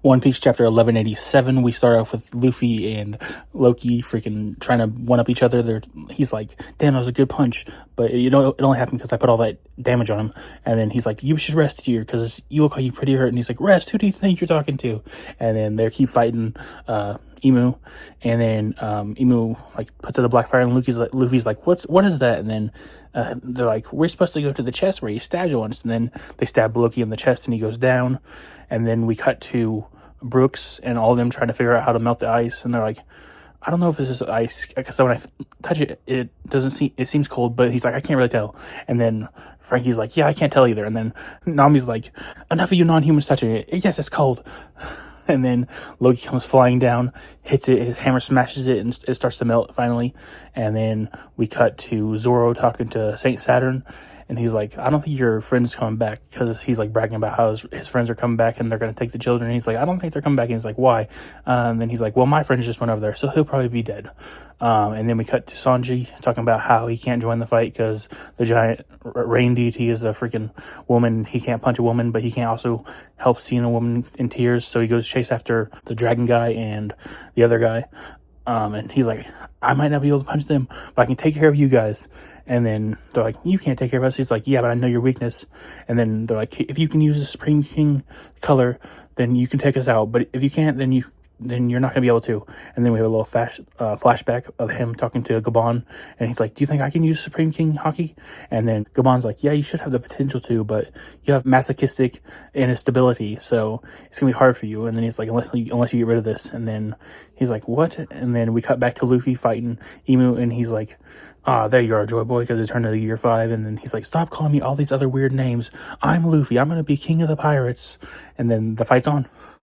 One Piece chapter 1187. We start off with Luffy and Loki freaking trying to one up each other. He's like, "Damn, that was a good punch," but it only happened because I put all that damage on him. And then he's like, "You should rest here because you look like you're pretty hurt." And he's like, "Rest? Who do you think you're talking to?" And then they keep fighting Emu, and then Emu like puts out the black fire, and Luffy's like, what is that?" And then they're like, "We're supposed to go to the chest where he stabbed you once." And then they stab Loki in the chest, and he goes down. And then we cut to Brooks and all of them trying to figure out how to melt the ice, and they're like, "I don't know if this is ice because when I touch it, it seems cold." But he's like, "I can't really tell." And then Frankie's like, "Yeah, I can't tell either." And then Nami's like, "Enough of you non-humans touching it. Yes, it's cold." And then Loki comes flying down, hits it, his hammer smashes it, and it starts to melt finally. And then we cut to Zoro talking to Saint Saturn, and he's like, "I don't think your friend's coming back," because he's like bragging about how his friends are coming back and they're going to take the children. And he's like, "I don't think they're coming back." And he's like, "Why?" And then he's like, "Well, my friend just went over there, so he'll probably be dead." And then we cut to Sanji talking about how he can't join the fight because the giant rain deity is a freaking woman. He can't punch a woman, but he can't also help seeing a woman in tears. So he goes chase after the dragon guy and the other guy. And he's like, "I might not be able to punch them, but I can take care of you guys." And then they're like, "You can't take care of us." He's like, "Yeah, but I know your weakness." And then they're like, "If you can use the Supreme King color, then you can take us out. But if you can't, then you're not gonna be able to." And then we have a little flashback of him talking to Gabon, and he's like, "Do you think I can use Supreme King hockey?" And then Gabon's like, "Yeah, you should have the potential to, but you have masochistic instability, so it's gonna be hard for you." And then he's like, unless you get rid of this." And then he's like, "What?" And then we cut back to Luffy fighting Emu, and he's like, "Ah, there you are, Joy Boy," because it turned into year 5. And then he's like, "Stop calling me all these other weird names. I'm Luffy. I'm gonna be king of the pirates." And then the fight's on.